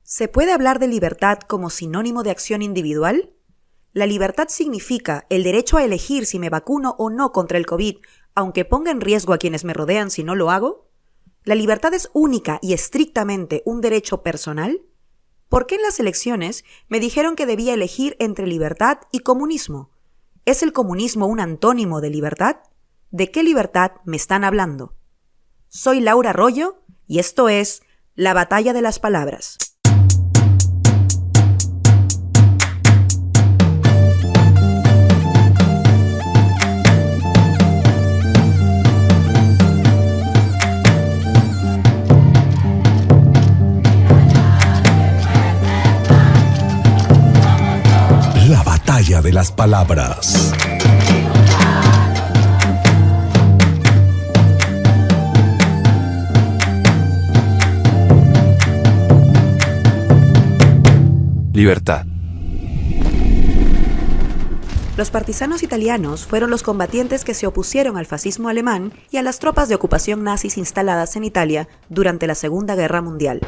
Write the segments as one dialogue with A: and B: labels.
A: ¿Se puede hablar de libertad como sinónimo de acción individual? La libertad significa el derecho a elegir si me vacuno o no contra el COVID, aunque ponga en riesgo a quienes me rodean si no lo hago. ¿La libertad es única y estrictamente un derecho personal? ¿Por qué en las elecciones me dijeron que debía elegir entre libertad y comunismo? ¿Es el comunismo un antónimo de libertad? ¿De qué libertad me están hablando? Soy Laura Arroyo y esto es La Batalla de las Palabras.
B: La Batalla de las Palabras.
C: Libertad.
A: Los partisanos italianos fueron los combatientes que se opusieron al fascismo alemán y a las tropas de ocupación nazis instaladas en Italia durante la Segunda Guerra Mundial.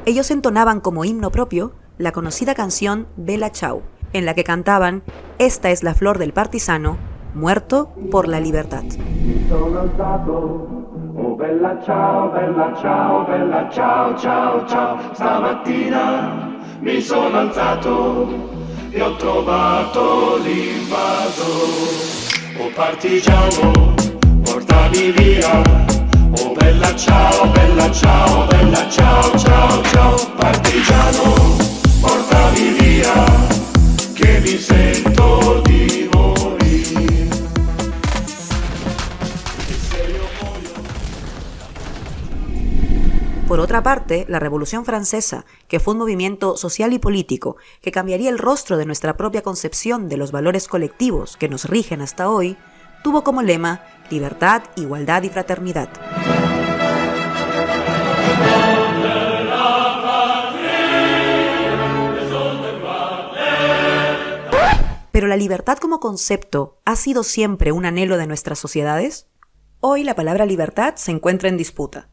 A: Ellos entonaban como himno propio la conocida canción Bella Ciao, en la que cantaban «Esta es la flor del partisano, muerto por la libertad».
D: Oh bella ciao, bella ciao, bella ciao, ciao, ciao. Stamattina mi sono alzato e ho trovato l'invaso. Oh partigiano, portami via. Oh bella ciao, bella ciao, bella ciao, ciao, ciao. Partigiano, portami via, che mi sento di morire.
A: Por otra parte, la Revolución Francesa, que fue un movimiento social y político que cambiaría el rostro de nuestra propia concepción de los valores colectivos que nos rigen hasta hoy, tuvo como lema libertad, igualdad y fraternidad. ¿Pero la libertad como concepto ha sido siempre un anhelo de nuestras sociedades? Hoy la palabra libertad se encuentra en disputa.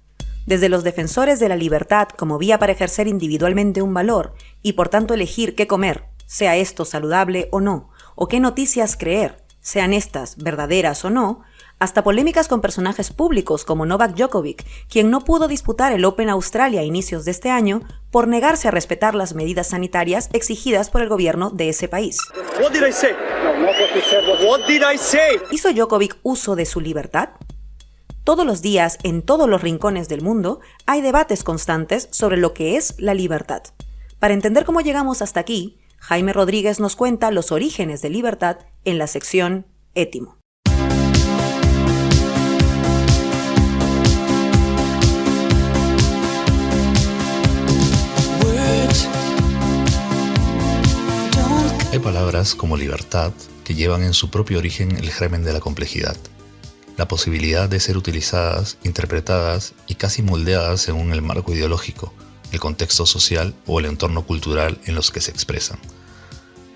A: Desde los defensores de la libertad como vía para ejercer individualmente un valor y por tanto elegir qué comer, sea esto saludable o no, o qué noticias creer, sean estas verdaderas o no, hasta polémicas con personajes públicos como Novak Djokovic, quien no pudo disputar el Open Australia a inicios de este año por negarse a respetar las medidas sanitarias exigidas por el gobierno de ese país.
E: What did I say? No, what did I say?
A: ¿Hizo Djokovic uso de su libertad? Todos los días, en todos los rincones del mundo, hay debates constantes sobre lo que es la libertad. Para entender cómo llegamos hasta aquí, Jaime Rodríguez nos cuenta los orígenes de libertad en la sección Étimo.
F: Hay palabras como libertad que llevan en su propio origen el germen de la complejidad. La posibilidad de ser utilizadas, interpretadas y casi moldeadas según el marco ideológico, el contexto social o el entorno cultural en los que se expresan.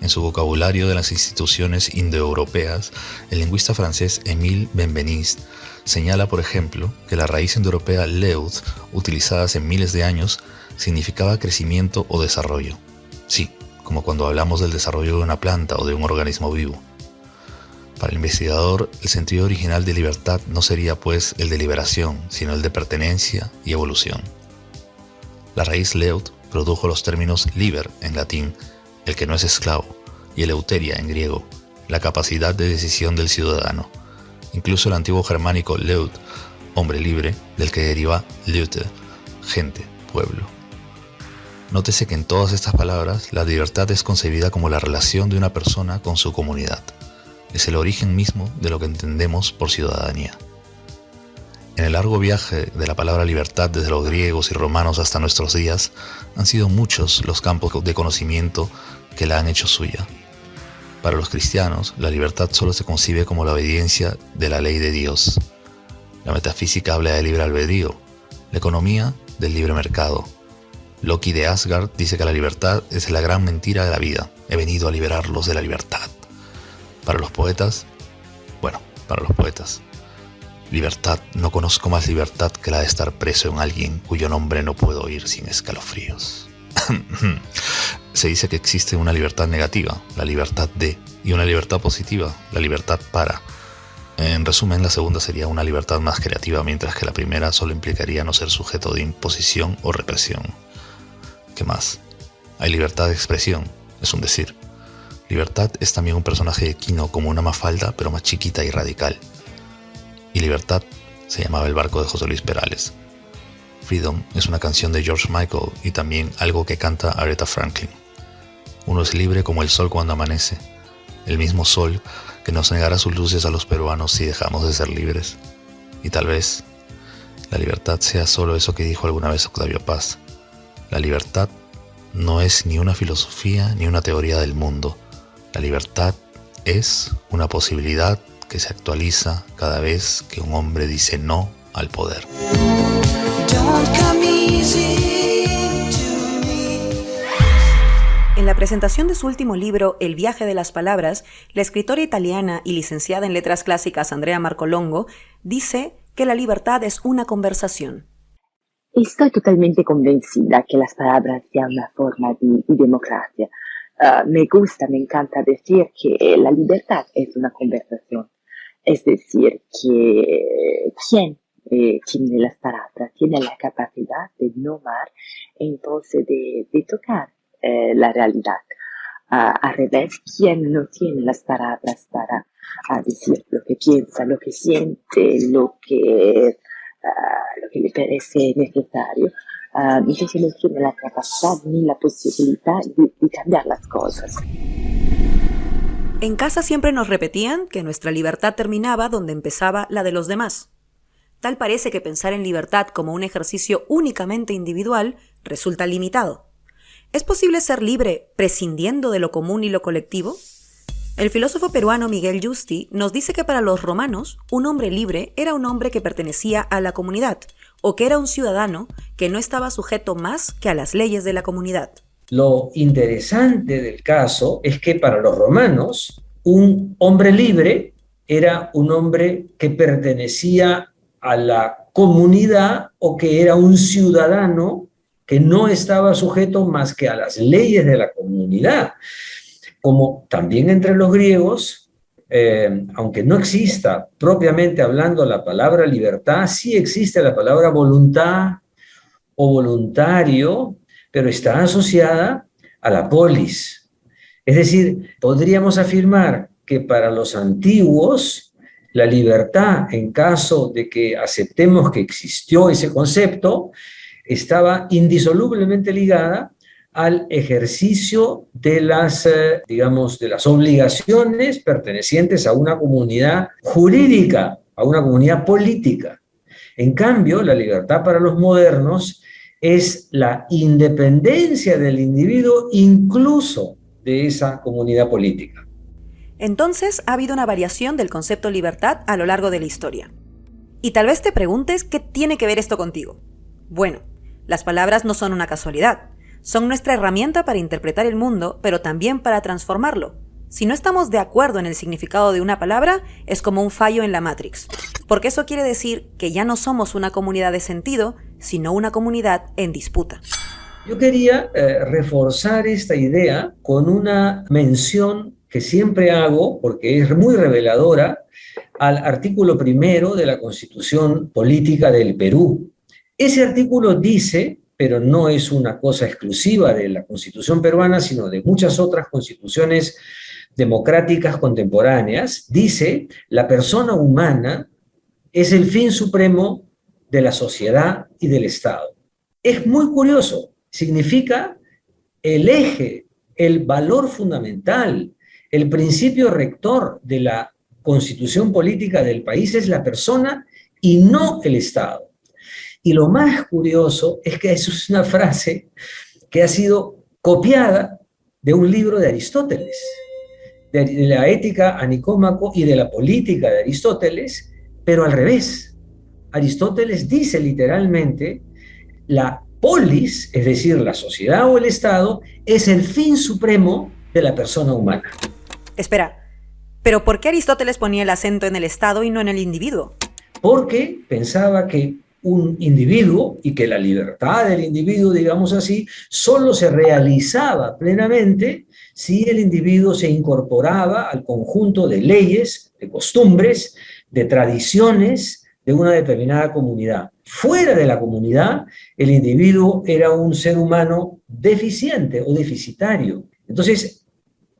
F: En su vocabulario de las instituciones indoeuropeas, el lingüista francés Émile Benveniste señala, por ejemplo, que la raíz indoeuropea leud, utilizada hace miles de años, significaba crecimiento o desarrollo. Sí, como cuando hablamos del desarrollo de una planta o de un organismo vivo. Para el investigador, el sentido original de libertad no sería pues el de liberación, sino el de pertenencia y evolución. La raíz leud produjo los términos liber en latín, el que no es esclavo, y eleuteria en griego, la capacidad de decisión del ciudadano. Incluso el antiguo germánico leud, hombre libre, del que deriva leute, gente, pueblo. Nótese que en todas estas palabras, la libertad es concebida como la relación de una persona con su comunidad. Es el origen mismo de lo que entendemos por ciudadanía. En el largo viaje de la palabra libertad desde los griegos y romanos hasta nuestros días, han sido muchos los campos de conocimiento que la han hecho suya. Para los cristianos, la libertad solo se concibe como la obediencia de la ley de Dios. La metafísica habla de libre albedrío, la economía del libre mercado. Loki de Asgard dice que la libertad es la gran mentira de la vida. He venido a liberarlos de la libertad. Para los poetas, libertad, no conozco más libertad que la de estar preso en alguien cuyo nombre no puedo oír sin escalofríos. Se dice que existe una libertad negativa, la libertad de, y una libertad positiva, la libertad para. En resumen, la segunda sería una libertad más creativa, mientras que la primera solo implicaría no ser sujeto de imposición o represión. ¿Qué más? Hay libertad de expresión, es un decir. Libertad es también un personaje de Quino como una Mafalda, pero más chiquita y radical. Y Libertad se llamaba El barco de José Luis Perales. Freedom es una canción de George Michael y también algo que canta Aretha Franklin. Uno es libre como el sol cuando amanece, el mismo sol que nos negará sus luces a los peruanos si dejamos de ser libres. Y tal vez la libertad sea solo eso que dijo alguna vez Octavio Paz. La libertad no es ni una filosofía ni una teoría del mundo. La libertad es una posibilidad que se actualiza cada vez que un hombre dice no al poder.
A: En la presentación de su último libro, El viaje de las palabras, la escritora italiana y licenciada en letras clásicas Andrea Marcolongo dice que la libertad es una conversación.
G: Estoy totalmente convencida que las palabras sean una forma de democracia. Me gusta, me encanta decir que la libertad es una conversación. Es decir, que quien tiene las palabras tiene la capacidad de nomar e entonces de tocar la realidad. Al revés, quien no tiene las palabras para decir lo que piensa, lo que siente, lo que le parece necesario, entonces no tiene la capacidad ni la posibilidad de cambiar las cosas.
A: En casa siempre nos repetían que nuestra libertad terminaba donde empezaba la de los demás. Tal parece que pensar en libertad como un ejercicio únicamente individual resulta limitado. ¿Es posible ser libre prescindiendo de lo común y lo colectivo? El filósofo peruano Miguel Yusti nos dice que para los romanos, un hombre libre era un hombre que pertenecía a la comunidad, o que era un ciudadano que no estaba sujeto más que a las leyes de la comunidad.
H: Lo interesante del caso es que para los romanos, un hombre libre era un hombre que pertenecía a la comunidad o que era un ciudadano que no estaba sujeto más que a las leyes de la comunidad. Como también entre los griegos, aunque no exista propiamente hablando la palabra libertad, sí existe la palabra voluntad o voluntario, pero está asociada a la polis. Es decir, podríamos afirmar que para los antiguos, la libertad, en caso de que aceptemos que existió ese concepto, estaba indisolublemente ligada al ejercicio de las, de las obligaciones pertenecientes a una comunidad jurídica, a una comunidad política. En cambio, la libertad para los modernos es la independencia del individuo incluso de esa comunidad política.
A: Entonces, ha habido una variación del concepto libertad a lo largo de la historia. Y tal vez te preguntes qué tiene que ver esto contigo. Bueno, las palabras no son una casualidad. Son nuestra herramienta para interpretar el mundo, pero también para transformarlo. Si no estamos de acuerdo en el significado de una palabra, es como un fallo en la Matrix. Porque eso quiere decir que ya no somos una comunidad de sentido, sino una comunidad en disputa.
H: Yo quería reforzar esta idea con una mención que siempre hago, porque es muy reveladora, al artículo 1 de la Constitución Política del Perú. Ese artículo dice, pero no es una cosa exclusiva de la Constitución peruana, sino de muchas otras constituciones democráticas contemporáneas, dice: la persona humana es el fin supremo de la sociedad y del Estado. Es muy curioso, significa el eje, el valor fundamental, el principio rector de la Constitución política del país es la persona y no el Estado. Y lo más curioso es que eso es una frase que ha sido copiada de un libro de Aristóteles, de la Ética a Nicómaco y de la Política de Aristóteles, pero al revés. Aristóteles dice literalmente: la polis, es decir, la sociedad o el Estado, es el fin supremo de la persona humana.
A: Espera, ¿pero por qué Aristóteles ponía el acento en el Estado y no en el individuo?
H: Porque pensaba que un individuo y que la libertad del individuo, digamos así, solo se realizaba plenamente si el individuo se incorporaba al conjunto de leyes, de costumbres, de tradiciones de una determinada comunidad. Fuera de la comunidad, el individuo era un ser humano deficiente o deficitario. Entonces,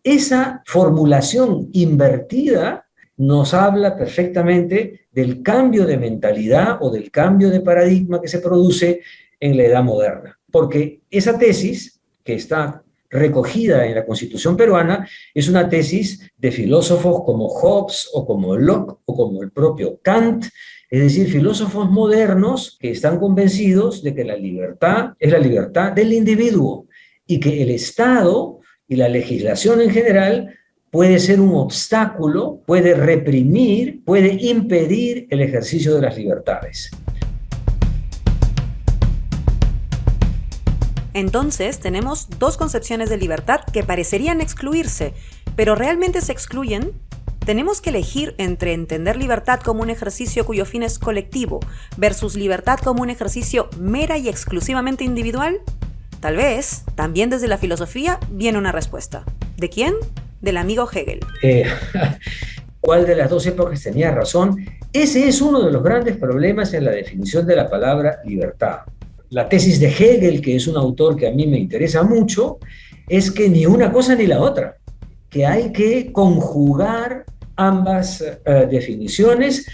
H: esa formulación invertida nos habla perfectamente del cambio de mentalidad o del cambio de paradigma que se produce en la edad moderna. Porque esa tesis, que está recogida en la Constitución peruana, es una tesis de filósofos como Hobbes o como Locke o como el propio Kant, es decir, filósofos modernos que están convencidos de que la libertad es la libertad del individuo y que el Estado y la legislación en general puede ser un obstáculo, puede reprimir, puede impedir el ejercicio de las libertades.
A: Entonces, tenemos dos concepciones de libertad que parecerían excluirse, pero ¿realmente se excluyen? ¿Tenemos que elegir entre entender libertad como un ejercicio cuyo fin es colectivo versus libertad como un ejercicio mera y exclusivamente individual? Tal vez, también desde la filosofía, viene una respuesta. ¿De quién? Del amigo Hegel.
H: ¿Cuál de las dos épocas tenía razón? Ese es uno de los grandes problemas en la definición de la palabra libertad. La tesis de Hegel, que es un autor que a mí me interesa mucho, es que ni una cosa ni la otra, que hay que conjugar ambas definiciones,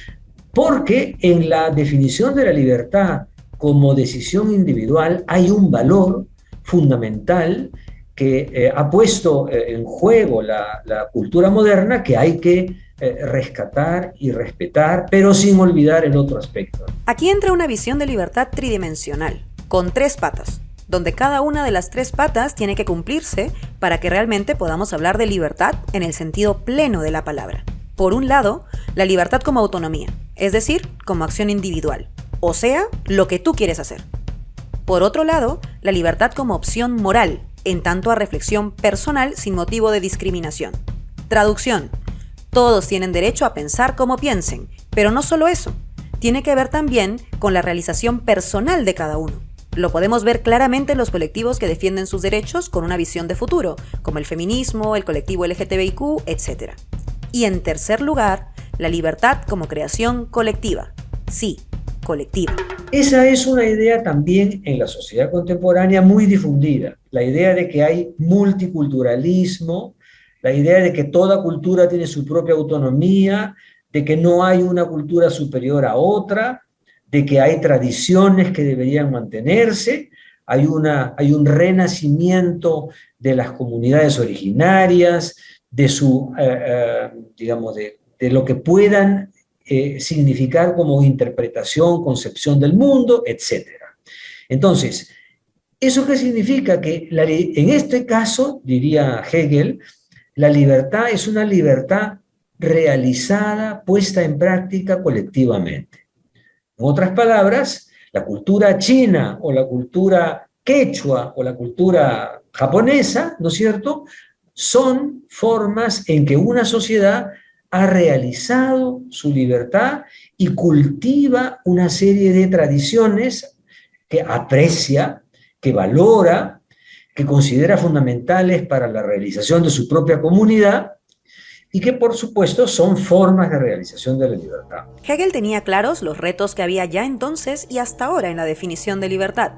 H: porque en la definición de la libertad como decisión individual hay un valor fundamental que ha puesto en juego la cultura moderna, que hay que rescatar y respetar, pero sin olvidar el otro aspecto.
A: Aquí entra una visión de libertad tridimensional, con 3 patas, donde cada una de las 3 patas tiene que cumplirse para que realmente podamos hablar de libertad en el sentido pleno de la palabra. Por un lado, la libertad como autonomía, es decir, como acción individual, o sea, lo que tú quieres hacer. Por otro lado, la libertad como opción moral, en tanto a reflexión personal sin motivo de discriminación. Traducción: todos tienen derecho a pensar como piensen, pero no solo eso, tiene que ver también con la realización personal de cada uno. Lo podemos ver claramente en los colectivos que defienden sus derechos con una visión de futuro, como el feminismo, el colectivo LGTBIQ, etc. Y en tercer lugar, la libertad como creación colectiva. Sí, colectiva.
H: Esa es una idea también en la sociedad contemporánea muy difundida. La idea de que hay multiculturalismo, la idea de que toda cultura tiene su propia autonomía, de que no hay una cultura superior a otra, de que hay tradiciones que deberían mantenerse, hay un renacimiento de las comunidades originarias, de su, digamos, de lo que puedan significar como interpretación, concepción del mundo, etc. Entonces, ¿eso qué significa? Que en este caso, diría Hegel, la libertad es una libertad realizada, puesta en práctica colectivamente. En otras palabras, la cultura china o la cultura quechua o la cultura japonesa, ¿no es cierto?, son formas en que una sociedad ha realizado su libertad y cultiva una serie de tradiciones que aprecia, que valora, que considera fundamentales para la realización de su propia comunidad y que, por supuesto, son formas de realización de la libertad.
A: Hegel tenía claros los retos que había ya entonces y hasta ahora en la definición de libertad.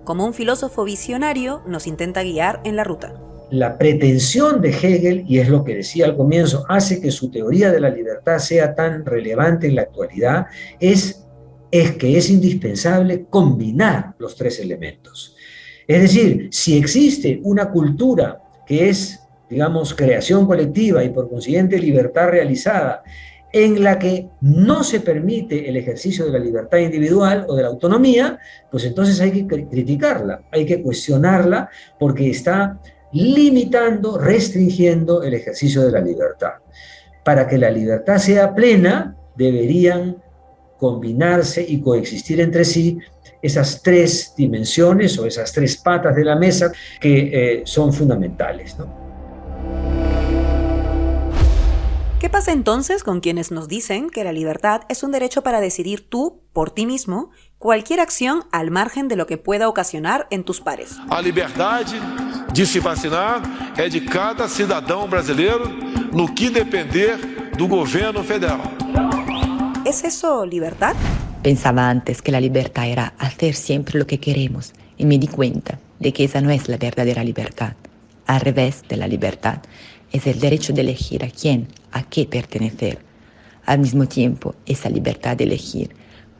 A: Como un filósofo visionario, nos intenta guiar en la ruta.
H: La pretensión de Hegel, y es lo que decía al comienzo, hace que su teoría de la libertad sea tan relevante en la actualidad, es que es indispensable combinar los 3 elementos. Es decir, si existe una cultura que es, digamos, creación colectiva y por consiguiente libertad realizada, en la que no se permite el ejercicio de la libertad individual o de la autonomía, pues entonces hay que criticarla, hay que cuestionarla porque está limitando, restringiendo el ejercicio de la libertad. Para que la libertad sea plena, deberían combinarse y coexistir entre sí esas 3 dimensiones o esas 3 patas de la mesa que son fundamentales, ¿no?
A: ¿Qué pasa entonces con quienes nos dicen que la libertad es un derecho para decidir tú, por ti mismo, cualquier acción al margen de lo que pueda ocasionar en tus pares?
I: A liberdade de se vacinar é de cada cidadão brasileiro no que depender do governo federal.
A: ¿Es eso libertad?
J: Pensaba antes que la libertad era hacer siempre lo que queremos y me di cuenta de que esa no es la verdadera libertad. Al revés de la libertad es el derecho de elegir a quién, a qué pertenecer. Al mismo tiempo, esa libertad de elegir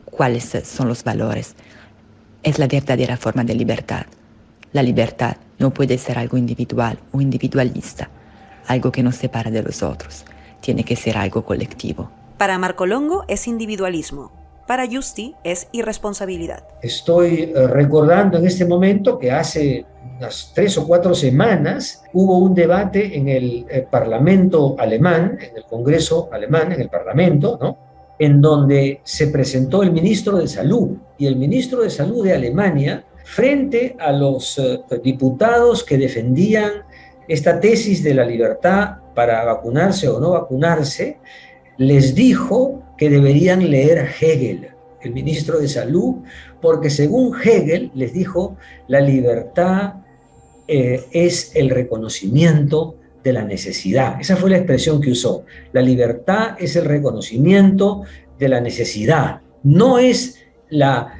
J: cuáles son los valores es la verdadera forma de libertad. La libertad no puede ser algo individual o individualista, algo que nos separa de los otros. Tiene que ser algo colectivo.
A: Para Marco Longo es individualismo. Para Giusti es irresponsabilidad.
H: Estoy recordando en este momento que hace unas 3 o 4 semanas hubo un debate en el Parlamento alemán, en el Congreso alemán, en el Parlamento, ¿no?, en donde se presentó el ministro de Salud. Y el ministro de Salud de Alemania, frente a los diputados que defendían esta tesis de la libertad para vacunarse o no vacunarse, les dijo que deberían leer a Hegel, el ministro de Salud, porque según Hegel, les dijo, la libertad es el reconocimiento de la necesidad. Esa fue la expresión que usó. La libertad es el reconocimiento de la necesidad. No es la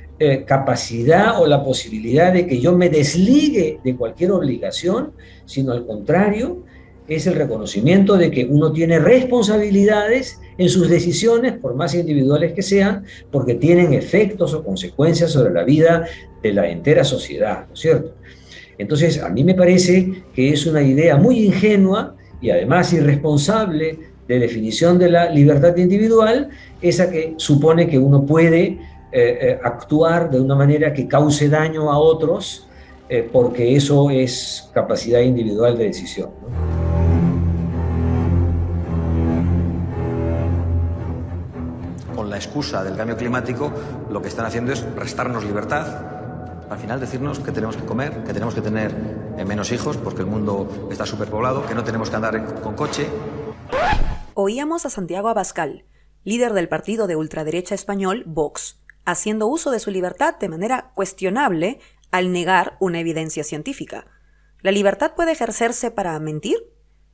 H: capacidad o la posibilidad de que yo me desligue de cualquier obligación, sino al contrario, es el reconocimiento de que uno tiene responsabilidades en sus decisiones, por más individuales que sean, porque tienen efectos o consecuencias sobre la vida de la entera sociedad, ¿no es cierto? Entonces, a mí me parece que es una idea muy ingenua y además irresponsable de definición de la libertad individual, esa que supone que uno puede actuar de una manera que cause daño a otros, porque eso es capacidad individual de decisión, ¿no?
K: Con la excusa del cambio climático, lo que están haciendo es restarnos libertad. Al final decirnos que tenemos que comer, que tenemos que tener menos hijos porque el mundo está superpoblado, que no tenemos que andar con coche.
A: Oíamos a Santiago Abascal, líder del partido de ultraderecha español Vox, haciendo uso de su libertad de manera cuestionable al negar una evidencia científica. ¿La libertad puede ejercerse para mentir?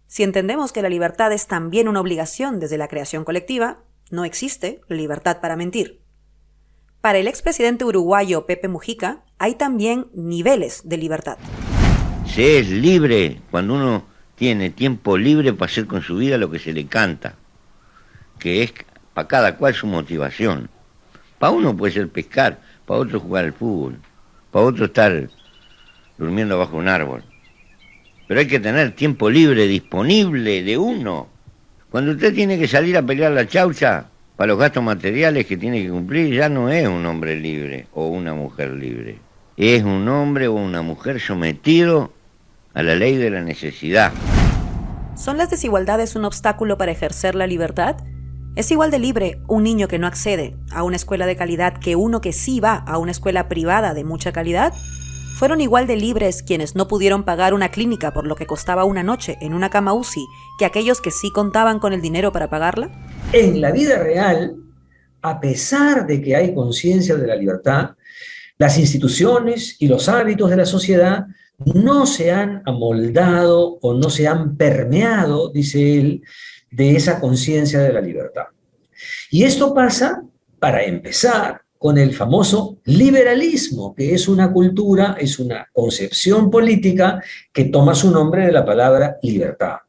A: Si entendemos que la libertad es también una obligación desde la creación colectiva, no existe la libertad para mentir. Para el expresidente uruguayo Pepe Mujica, hay también niveles de libertad.
L: Se es libre cuando uno tiene tiempo libre para hacer con su vida lo que se le canta, que es para cada cual su motivación. Para uno puede ser pescar, para otro jugar al fútbol, para otro estar durmiendo bajo un árbol. Pero hay que tener tiempo libre disponible de uno. Cuando usted tiene que salir a pelear la chaucha para los gastos materiales que tiene que cumplir, ya no es un hombre libre o una mujer libre. Es un hombre o una mujer sometido a la ley de la necesidad.
A: ¿Son las desigualdades un obstáculo para ejercer la libertad? ¿Es igual de libre un niño que no accede a una escuela de calidad que uno que sí va a una escuela privada de mucha calidad? ¿Fueron igual de libres quienes no pudieron pagar una clínica por lo que costaba una noche en una cama UCI que aquellos que sí contaban con el dinero para pagarla?
H: En la vida real, a pesar de que hay conciencia de la libertad, las instituciones y los hábitos de la sociedad no se han amoldado o no se han permeado, dice él, de esa conciencia de la libertad. Y esto pasa, para empezar, con el famoso liberalismo, que es una cultura, es una concepción política que toma su nombre de la palabra libertad.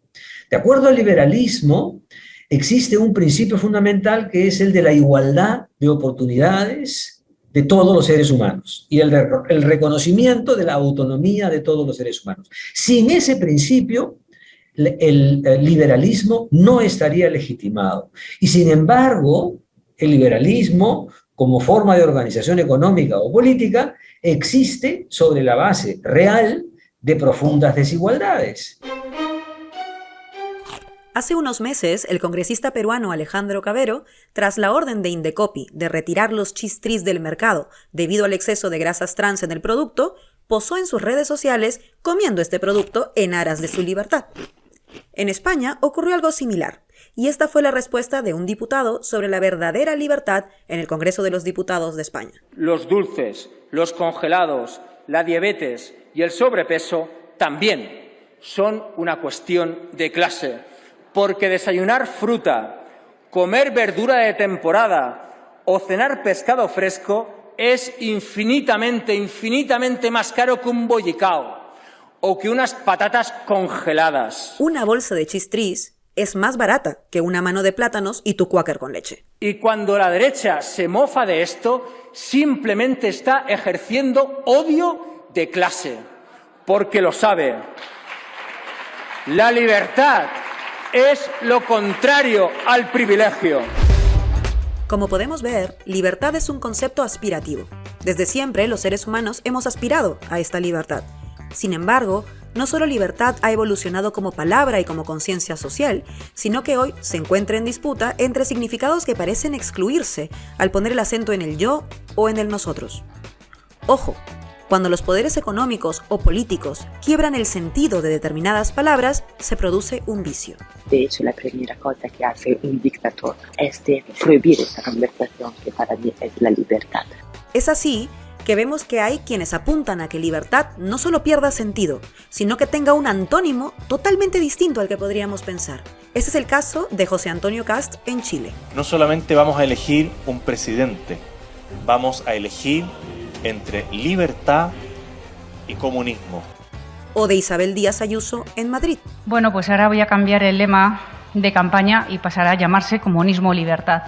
H: De acuerdo al liberalismo, existe un principio fundamental que es el de la igualdad de oportunidades de todos los seres humanos y el reconocimiento de la autonomía de todos los seres humanos. Sin ese principio, el liberalismo no estaría legitimado. Y sin embargo, el liberalismo, como forma de organización económica o política, existe sobre la base real de profundas desigualdades.
A: Hace unos meses, el congresista peruano Alejandro Cabero, tras la orden de Indecopi de retirar los chistris del mercado debido al exceso de grasas trans en el producto, posó en sus redes sociales comiendo este producto en aras de su libertad. En España ocurrió algo similar, y esta fue la respuesta de un diputado sobre la verdadera libertad en el Congreso de los Diputados de España.
M: Los dulces, los congelados, la diabetes y el sobrepeso también son una cuestión de clase, porque desayunar fruta, comer verdura de temporada o cenar pescado fresco es infinitamente más caro que un bollicao o que unas patatas congeladas.
A: Una bolsa de chistris es más barata que una mano de plátanos y tu Quaker con leche.
M: Y cuando la derecha se mofa de esto, simplemente está ejerciendo odio de clase, porque lo sabe. La libertad es lo contrario al privilegio.
A: Como podemos ver, libertad es un concepto aspirativo. Desde siempre los seres humanos hemos aspirado a esta libertad. Sin embargo, no solo libertad ha evolucionado como palabra y como conciencia social, sino que hoy se encuentra en disputa entre significados que parecen excluirse al poner el acento en el yo o en el nosotros. Ojo, cuando los poderes económicos o políticos quiebran el sentido de determinadas palabras, se produce un vicio.
G: De hecho, la primera cosa que hace un dictador es de prohibir esta conversación que para mí es la libertad.
A: Es así que vemos que hay quienes apuntan a que libertad no solo pierda sentido, sino que tenga un antónimo totalmente distinto al que podríamos pensar. Este es el caso de José Antonio Kast en Chile.
N: No solamente vamos a elegir un presidente, vamos a elegir entre libertad y comunismo.
A: O de Isabel Díaz Ayuso en Madrid.
O: Bueno, pues ahora voy a cambiar el lema de campaña y pasará a llamarse Comunismo Libertad.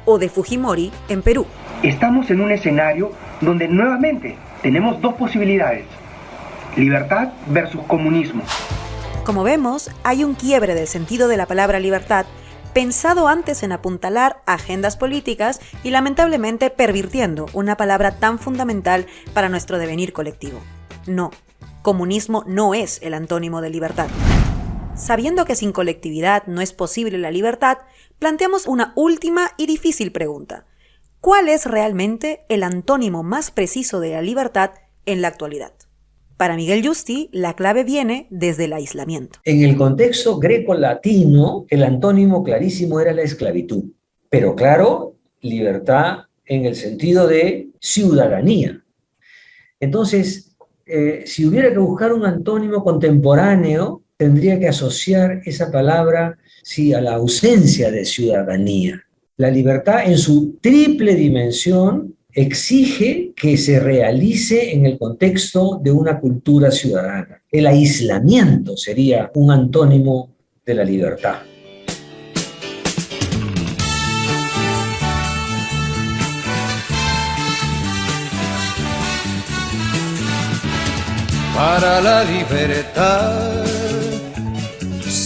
A: O de Fujimori en Perú.
P: Estamos en un escenario donde nuevamente tenemos dos posibilidades: libertad versus comunismo.
A: Como vemos, hay un quiebre del sentido de la palabra libertad, pensado antes en apuntalar agendas políticas y lamentablemente pervirtiendo una palabra tan fundamental para nuestro devenir colectivo. No, comunismo no es el antónimo de libertad. Sabiendo que sin colectividad no es posible la libertad, planteamos una última y difícil pregunta. ¿Cuál es realmente el antónimo más preciso de la libertad en la actualidad? Para Miguel Yusti, la clave viene desde el aislamiento.
H: En el contexto greco-latino, el antónimo clarísimo era la esclavitud. Pero claro, libertad en el sentido de ciudadanía. Entonces, si hubiera que buscar un antónimo contemporáneo, tendría que asociar esa palabra, sí, a la ausencia de ciudadanía. La libertad en su triple dimensión exige que se realice en el contexto de una cultura ciudadana. El aislamiento sería un antónimo de la libertad.
D: Para la libertad.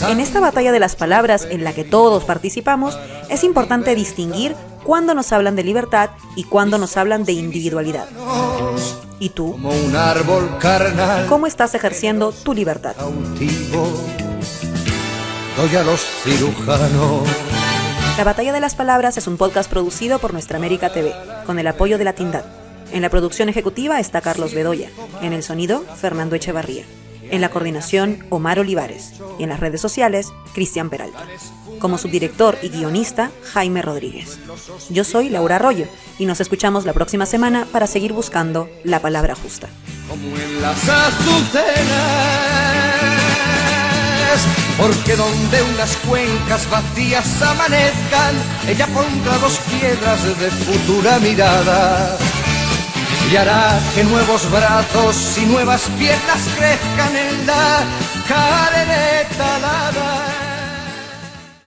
A: En esta batalla de las palabras en la que todos participamos, es importante distinguir cuándo nos hablan de libertad y cuándo nos hablan de individualidad. ¿Y tú? ¿Cómo estás ejerciendo tu libertad?
D: Doy a los cirujanos.
A: La Batalla de las Palabras es un podcast producido por Nuestra América TV, con el apoyo de la Tindad. En la producción ejecutiva está Carlos Bedoya, en el sonido, Fernando Echevarría. En la coordinación, Omar Olivares. Y en las redes sociales, Cristian Peralta. Como subdirector y guionista, Jaime Rodríguez. Yo soy Laura Arroyo y nos escuchamos la próxima semana para seguir buscando la palabra justa.
D: Como en las azucenas, porque donde unas cuencas vacías amanezcan, ella pondrá dos piedras de futura mirada. Y hará que nuevos brazos y nuevas piernas crezcan en la